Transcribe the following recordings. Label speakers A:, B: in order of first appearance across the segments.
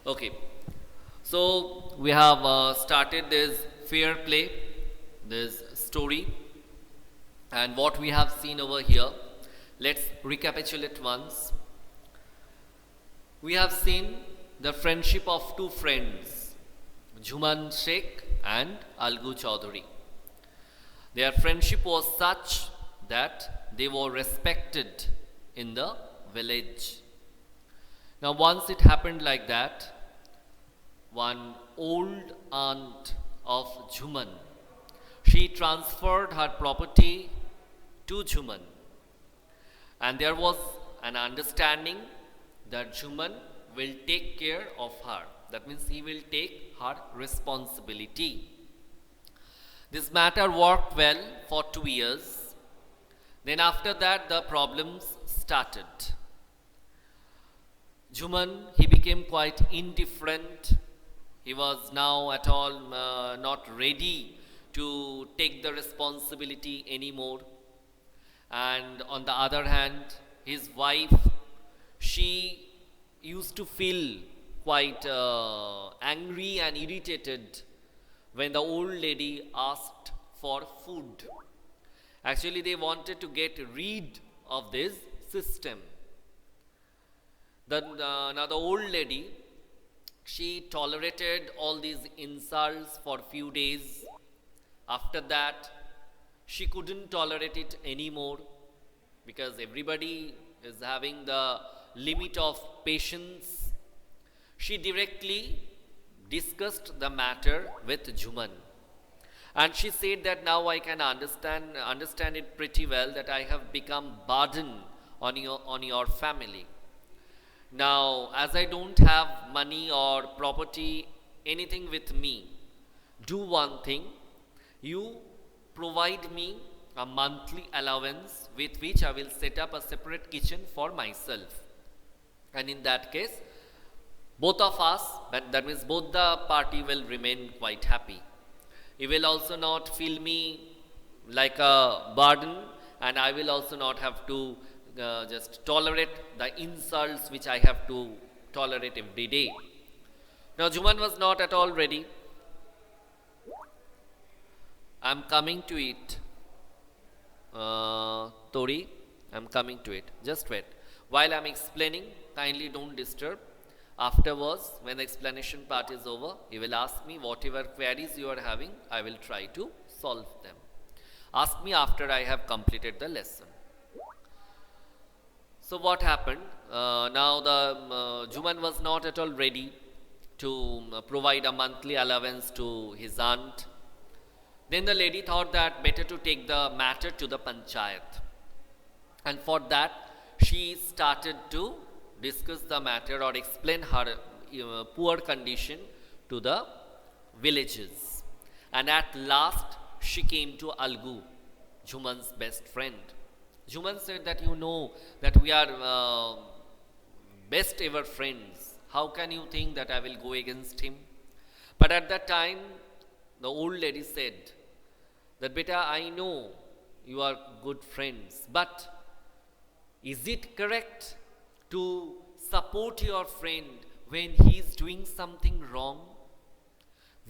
A: Okay, so we have started this fair play, this story, and what we have seen over here. Let's recapitulate once. We have seen the friendship of two friends, Jhuman Sheikh and Algu Chaudhary. Their friendship was such that they were respected in the village. Now, once it happened like that, one old aunt of Jhuman, she transferred her property to Jhuman, and there was an understanding that Jhuman will take care of her. That means he will take her responsibility. This matter worked well for 2 years. Then after that, the problems started. Jhuman, he became quite indifferent. He was now at all not ready to take the responsibility anymore. And on the other hand, his wife, she used to feel quite angry and irritated when the old lady asked for food. Actually, they wanted to get rid of this system. Now the old lady, she tolerated all these insults for few days. After that, she couldn't tolerate it anymore because everybody is having the limit of patience. She directly discussed the matter with Jhuman, and she said that now I can understand it pretty well that I have become burden on your family. Now, as I don't have money or property, anything with me, do one thing. You provide me a monthly allowance with which I will set up a separate kitchen for myself. And in that case, both of us, that means both the party will remain quite happy. He will also not feel me like a burden, and I will also not have to just tolerate the insults which I have to tolerate every day. Now, Jhuman was not at all ready. I'm coming to it. Tori, I'm coming to it. Just wait. While I'm explaining, kindly don't disturb. Afterwards, when the explanation part is over, you will ask me whatever queries you are having, I will try to solve them. Ask me after I have completed the lesson. So what happened? Now the Jhuman was not at all ready to provide a monthly allowance to his aunt. Then the lady thought that better to take the matter to the panchayat. And for that, she started to discuss the matter or explain her poor condition to the villages. And at last, she came to Algu, Jhuman's best friend. Jhuman said that you know that we are best ever friends. How can you think that I will go against him? But at that time, the old lady said that, Beta, I know you are good friends, but is it correct to support your friend when he is doing something wrong?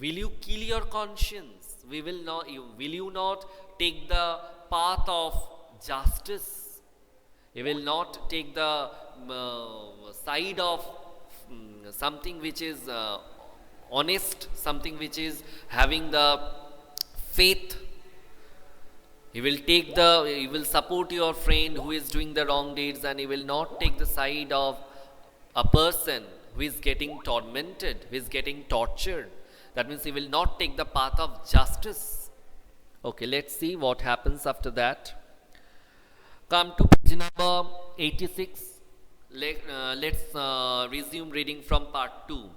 A: Will you kill your conscience? Will you not take the path of justice? You will not take the side of something which is honest, something which is having the faith. He will support your friend who is doing the wrong deeds, and he will not take the side of a person who is getting tormented, who is getting tortured. That means he will not take the path of justice. Okay, let's see what happens after that. Come to page number 86. Let's resume reading from part 2.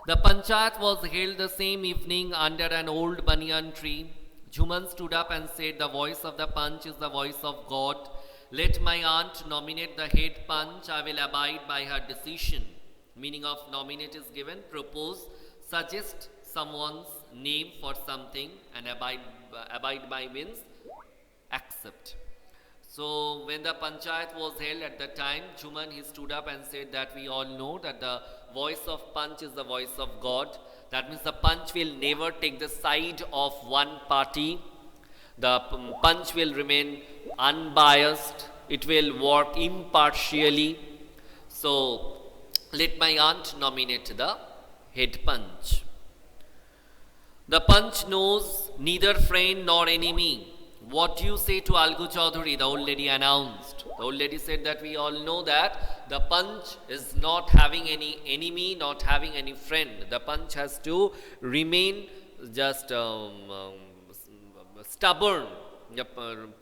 A: The panchayat was held the same evening under an old banyan tree. Jhuman stood up and said, the voice of the panch is the voice of God. Let my aunt nominate the head panch. I will abide by her decision. Meaning of nominate is given. Propose, suggest someone's name for something, and abide by means accept. So when the panchayat was held at the time, Juman he stood up and said that we all know that the voice of Panch is the voice of God. That means the Panch will never take the side of one party. The Panch will remain unbiased. It will work impartially. So let my aunt nominate the head Panch. The Panch knows neither friend nor enemy. What you say to Algu Chaudhuri, the old lady announced. The old lady said that we all know that the Panch is not having any enemy, not having any friend. The Panch has to remain just stubborn. The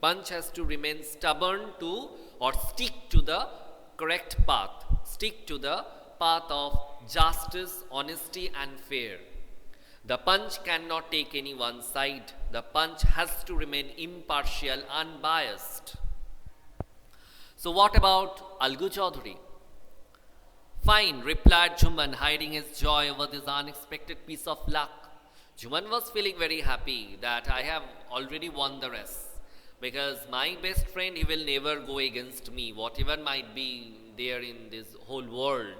A: Panch has to remain stubborn to or stick to the correct path. Stick to the path of justice, honesty and fair. The Panch cannot take any one side. The Panch has to remain impartial, unbiased. So what about Algu Chaudhuri? Fine, replied Juman, hiding his joy over this unexpected piece of luck. Juman was feeling very happy that I have already won the race. Because my best friend, he will never go against me, whatever might be there in this whole world.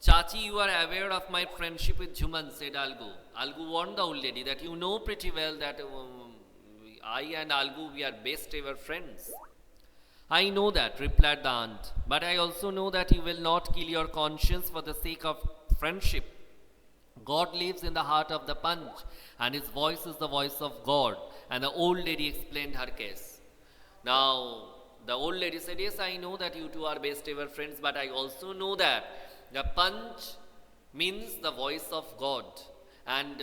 A: Chachi, you are aware of my friendship with Juman, said Algu. Algu warned the old lady that you know pretty well that I and Algu, we are best ever friends. I know that, replied the aunt, but I also know that you will not kill your conscience for the sake of friendship. God lives in the heart of the Panch, and his voice is the voice of God. And the old lady explained her case. Now, the old lady said, yes, I know that you two are best ever friends, but I also know that the Panch means the voice of God. And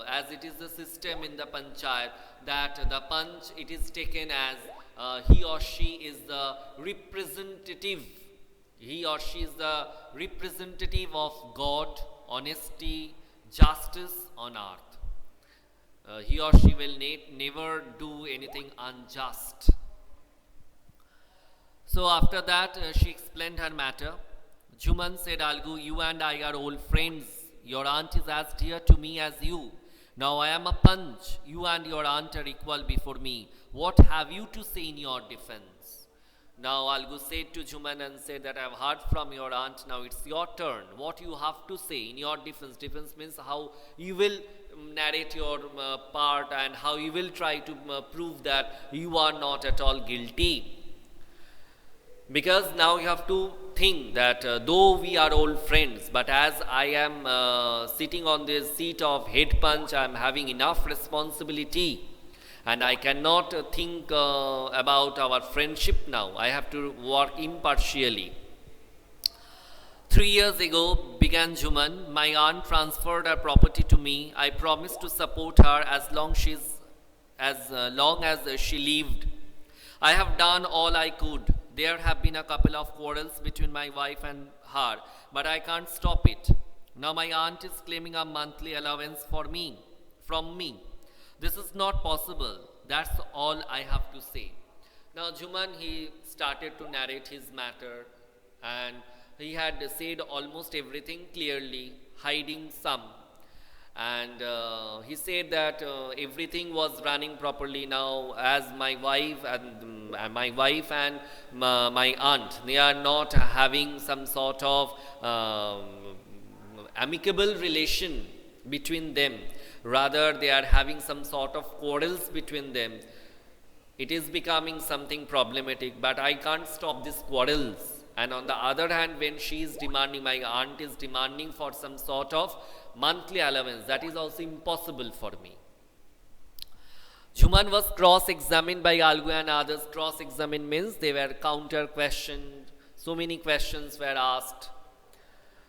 A: as it is the system in the Panchayat, that the Panch, it is taken as he or she is the representative. He or she is the representative of God, honesty, justice on earth. He or she will never do anything unjust. So after that, she explained her matter. Juman said, Algu, you and I are old friends. Your aunt is as dear to me as you. Now I am a Panch. You and your aunt are equal before me. What have you to say in your defense? Now Algu said to Juman and said that I have heard from your aunt. Now it's your turn. What you have to say in your defense. Defense means how you will narrate your part and how you will try to prove that you are not at all guilty. Because now you have to think that though we are old friends, but as I am sitting on this seat of head Panch, I am having enough responsibility and I cannot think about our friendship now. I have to work impartially. 3 years ago, began Juman, my aunt transferred her property to me. I promised to support her as long as she lived. I have done all I could. There have been a couple of quarrels between my wife and her, but I can't stop it. Now my aunt is claiming a monthly allowance from me. This is not possible. That's all I have to say. Now Juman, he started to narrate his matter and he had said almost everything clearly, hiding some. And he said that everything was running properly now as my wife and my aunt, they are not having some sort of amicable relation between them. Rather, they are having some sort of quarrels between them. It is becoming something problematic, but I can't stop these quarrels. And on the other hand, when she is demanding, my aunt is demanding for some sort of monthly allowance, that is also impossible for me. Juman was cross-examined by Algu and others. Cross-examined means they were counter-questioned. So many questions were asked.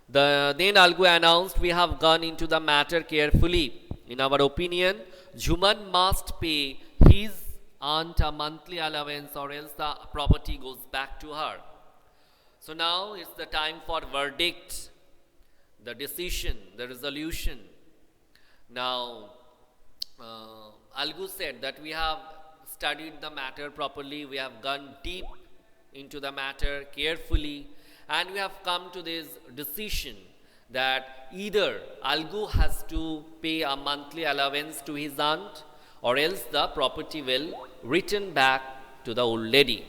A: Then Algu announced, we have gone into the matter carefully. In our opinion, Juman must pay his aunt a monthly allowance or else the property goes back to her. So now it's the time for verdict, the decision, the resolution. Now, Algu said that we have studied the matter properly, we have gone deep into the matter carefully, and we have come to this decision that either Algu has to pay a monthly allowance to his aunt or else the property will return back to the old lady.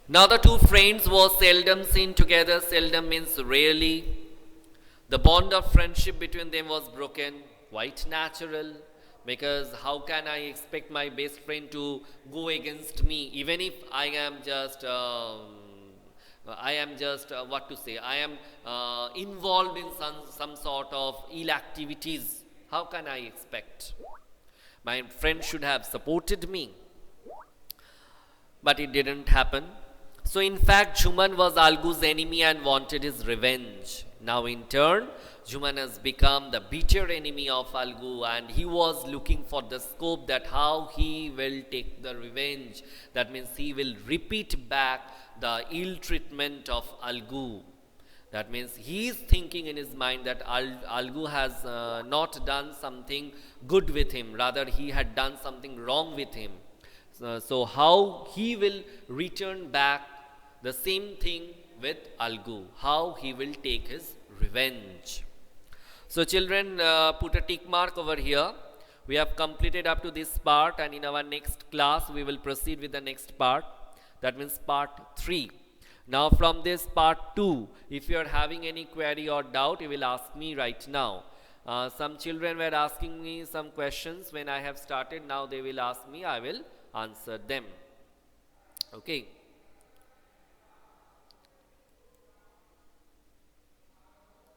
A: Now the two friends were seldom seen together. Seldom means rarely. The bond of friendship between them was broken. Quite natural, because how can I expect my best friend to go against me, even if I am just what to say, I am involved in some sort of ill activities. How can I expect? My friend should have supported me. But it didn't happen. So in fact, Jhuman was Algu's enemy and wanted his revenge. Now in turn, Jhuman has become the bitter enemy of Algu, and he was looking for the scope that how he will take the revenge. That means he will repeat back the ill treatment of Algu. That means he is thinking in his mind that Algu has not done something good with him, rather he had done something wrong with him. So how he will return back the same thing with Algu, how he will take his revenge. So children, put a tick mark over here. We have completed up to this part, and in our next class we will proceed with the next part. That means part 3. Now from this part 2, if you are having any query or doubt, you will ask me right now. Some children were asking me some questions when I have started. Now they will ask me, I will answer them. Okay.